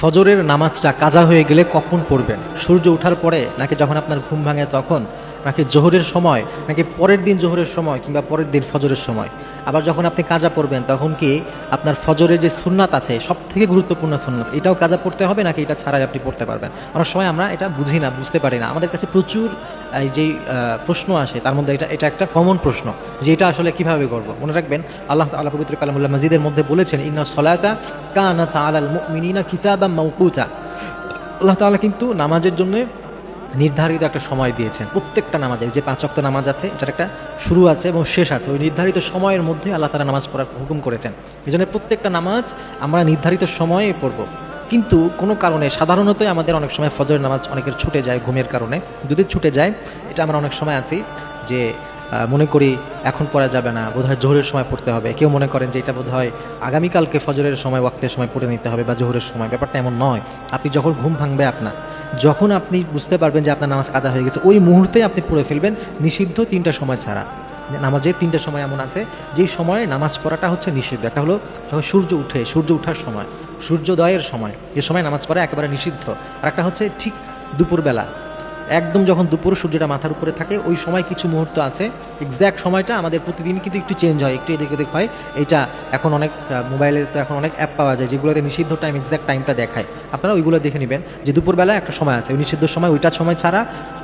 ফজরের নামাজটা কাজা হয়ে গেলে কখন পড়বেন? সূর্য ওঠার পরে, নাকি যখন আপনার ঘুম ভাঙে তখন, নাকি জোহরের সময়, নাকি পরের দিন জোহরের সময়, কিংবা পরের দিন ফজরের সময়? আবার যখন আপনি কাজা পড়বেন তখন কি আপনার ফজরের যে সুন্নাত আছে সব থেকে গুরুত্বপূর্ণ সুন্নাত, এটাও কাজা পড়তে হবে, নাকি এটা ছাড়াই আপনি পড়তে পারবেন? অনেক সময় আমরা এটা বুঝি না, বুঝতে পারি না। আমাদের কাছে প্রচুর এই যেই প্রশ্ন আসে, তার মধ্যে এটা একটা কমন প্রশ্ন যে এটা আসলে কিভাবে করবো। মনে রাখবেন, আল্লাহ তাআলা পবিত্র কালামুল্লাহ মাজিদের মধ্যে বলেছেন, ইন্না সলাতা কানাত আলাল মুমিনিনা কিতাবাম মাওকুতা। আল্লাহ তাআলা কিন্তু নামাজের জন্য নির্ধারিত একটা সময় দিয়েছেন। প্রত্যেকটা নামাজে, যে 5 ওয়াক্ত নামাজ আছে, এটার একটা শুরু আছে এবং শেষ আছে। ওই নির্ধারিত সময়ের মধ্যে আল্লাহ তাআলা নামাজ পড়ার হুকুম করেছেন। এই জন্য প্রত্যেকটা নামাজ আমরা নির্ধারিত সময়ে পড়ব। কিন্তু কোনো কারণে সাধারণতই আমাদের অনেক সময় ফজরের নামাজ অনেকের ছুটে যায় ঘুমের কারণে। যদি ছুটে যায়, এটা আমরা অনেক সময় আছি যে মনে করি এখন পড়া যাবে না, বোধহয় জোহরের সময় পড়তে হবে। কেউ মনে করেন যে এটা বোধহয় আগামীকালকে ফজরের সময়, ওয়াক্তের সময় পড়ে নিতে হবে বা জোহরের সময়। ব্যাপারটা এমন নয়। আপনি যখন ঘুম ভাঙবে আপনার, যখন আপনি বুঝতে পারবেন যে আপনার নামাজ কাজা হয়ে গেছে, ওই মুহূর্তে আপনি পড়ে ফেলবেন, নিষিদ্ধ 3টা সময় ছাড়া। নামাজের 3টে সময় এমন আছে যেই সময়ে নামাজ পড়াটা হচ্ছে নিষিদ্ধ। একটা হলো যখন সূর্য উঠে, সূর্য ওঠার সময়, সূর্যোদয়ের সময়, এ সময় নামাজ পড়া একেবারে নিষিদ্ধ। আর একটা হচ্ছে ঠিক দুপুরবেলা, একদম যখন দুপুর সূর্যটা মাথার উপরে থাকে, ওই সময় কিছু মুহূর্ত আছে। এক্স্যাক্ট সময়টা আমাদের প্রতিদিন কিন্তু একটু চেঞ্জ হয়, একটু এদিক ওদিক হয়। এইটা এখন অনেক মোবাইলের তো এখন অনেক অ্যাপ পাওয়া যায় যেগুলোতে নিষিদ্ধ টাইম, এক্স্যাক্ট টাইমটা দেখায়। আপনারা ওইগুলো দেখে নেবেন যে দুপুরবেলায় একটা সময় আছে, ওই নিষিদ্ধ সময়, ওইটার সময় ছাড়া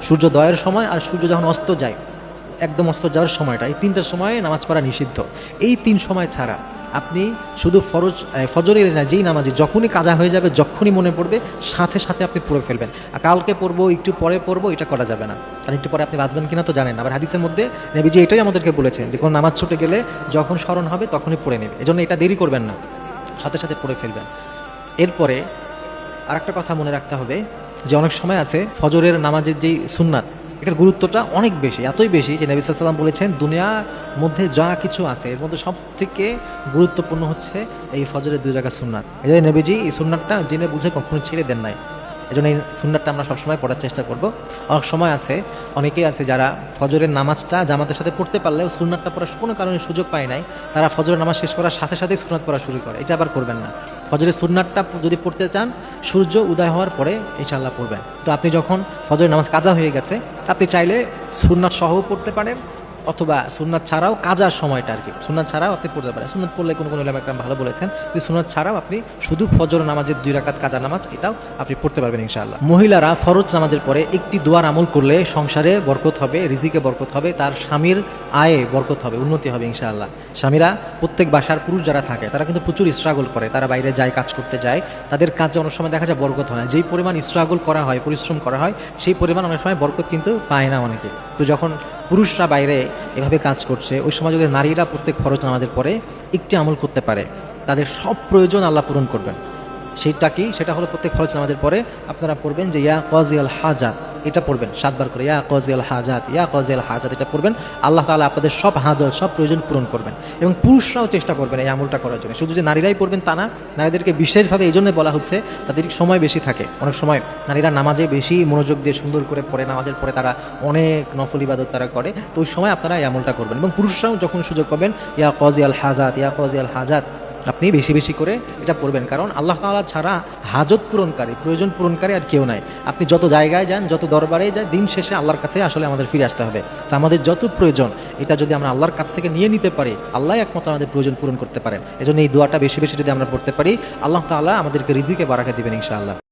সূর্যোদয়ের সময় আর সূর্য যখন অস্ত যায়, একদম অস্ত যাওয়ার সময়টা, এই 3টার সময়ে নামাজ পড়া নিষিদ্ধ। এই 3 সময় ছাড়া আপনি শুধু ফজরের না, যেই নামাজে যখনই কাজা হয়ে যাবে, যখনই মনে পড়বে, সাথে সাথে আপনি পড়ে ফেলবেন। আর কালকে পড়বো, একটু পরে পড়বো, এটা করা যাবে না। কারণ একটু পরে আপনি বাঁচবেন কিনা তো জানেন না। আবার হাদিসের মধ্যে নবীজি এটাই আমাদেরকে বলেছেন যে কোনো নামাজ ছুটে গেলে যখন স্মরণ হবে তখনই পড়ে নেবে। এজন্য এটা দেরি করবেন না, সাথে সাথে পড়ে ফেলবেন। এরপরে আরেকটা কথা মনে রাখতে হবে যে অনেক সময় আছে ফজরের নামাজের যেই সুন্নাত, এটার গুরুত্বটা অনেক বেশি, এতই বেশি যে নবী সাল্লাল্লাহু আলাইহি ওয়াসাল্লাম বলেছেন, দুনিয়ার মধ্যে যা কিছু আছে এর মধ্যে সবথেকে গুরুত্বপূর্ণ হচ্ছে এই ফজরের 2 রাকাত সুন্নাত। এই জন্য নবীজি এই সুন্নাতটা জেনে বুঝে কখনো ছেড়ে দেন নাই। এই জন্য এই সুন্নাতটা আমরা সবসময় পড়ার চেষ্টা করব। অনেক সময় আছে, অনেকেই আছে যারা ফজরের নামাজটা জামাতের সাথে পড়তে পারলেও সুন্নাতটা পড়ার কোনো কারণে সুযোগ পায় নাই, তারা ফজরের নামাজ শেষ করার সাথে সাথেই সুন্নাত পড়া শুরু করে। এটা আবার করবেন না। ফজরের সুন্নাতটা যদি পড়তে চান, সূর্য উদয় হওয়ার পরে ইনশাআল্লাহ পড়বেন। তো আপনি যখন ফজরের নামাজ কাজা হয়ে গেছে, আপনি চাইলে সুন্নাত সহও পড়তে পারেন, অথবা সুন্নাত ছাড়াও কাজার সময়টা আর কি, সুন্নাত ছাড়াও আপনি পড়তে পারেন। সুন্নাত পড়লে কোনো উলামা একরাম ভালো বলেছেন যে সুন্নাত ছাড়াও আপনি শুধু ফজর নামাজের 2 রাকাত কাজা নামাজ, এটাও আপনি পড়তে পারবেন ইনশাআল্লাহ। মহিলারা ফরজ নামাজের পরে একটি দোয়ার আমল করলে সংসারে বরকত হবে, রিজিকে বরকত হবে, তার স্বামীর আয়ে বরকত হবে, উন্নতি হবে ইনশাআল্লাহ। স্বামীরা, প্রত্যেক বাসার পুরুষ যারা থাকে তারা কিন্তু প্রচুর স্ট্রাগল করে, তারা বাইরে যায়, কাজ করতে যায়, তাদের কাজে অনেক সময় দেখা যায় বরকত হয় না। যেই পরিমাণ স্ট্রাগল করা হয়, পরিশ্রম করা হয়, সেই পরিমাণ অনেক সময় বরকত কিন্তু পায় না অনেকে। তো যখন পুরুষরা বাইরে এভাবে কাজ করছে, ওই সময় যদি নারীরা প্রত্যেক ফরজ নামাজের পরে একটি আমল করতে পারে, তাদের সব প্রয়োজন আল্লাহ পূরণ করবেন। সেইটা কি? সেটা হলো প্রত্যেক ফরজ নামাজের পরে আপনারা পড়বেন যে ইয়া কাযিয়াল হাজাত, এটা পড়বেন 7 বার করে, ইয়া কাযিয়াল হাজাত, ইয়া কাযিয়াল হাজাত, এটা পড়বেন। আল্লাহ তাআলা আপনাদের সব হাজাত, সব প্রয়োজন পূরণ করবেন। এবং পুরুষরাও চেষ্টা করবেন এই আমলটা করার জন্য। শুধু যে নারীরাই পড়বেন তা না, নারীদেরকে বিশেষভাবে এই জন্য বলা হচ্ছে, তাদের সময় বেশি থাকে। অনেক সময় নারীরা নামাজে বেশি মনোযোগ দিয়ে সুন্দর করে পড়ে, নামাজের পরে তারা অনেক নফল ইবাদত তারা করে। তো ওই সময় আপনারা এই আমলটা করবেন। এবং পুরুষরাও যখন সুযোগ পাবেন, ইয়া কাযিয়াল হাজাত, ইয়া কাযিয়াল হাজাত, আপনি বেশি বেশি করে এটা পড়বেন। কারণ আল্লাহ তাআলা ছাড়া হাজত পূরণকারী, প্রয়োজন পূরণকারী আর কেউ নাই। আপনি যত জায়গায় যান, যত দরবারে যান, দিন শেষে আল্লাহর কাছে আসলে আমাদের ফিরে আসতে হবে। তো আমাদের যত প্রয়োজন, এটা যদি আমরা আল্লাহর কাছ থেকে নিয়ে নিতে পারি, আল্লাহ একমাত্র আমাদের প্রয়োজন পূরণ করতে পারেন। এজন্য এই দোয়াটা বেশি বেশি যদি আমরা পড়তে পারি, আল্লাহ তাআলা আমাদেরকে রিজিকে বারাকা দিবেন ইনশাআল্লাহ।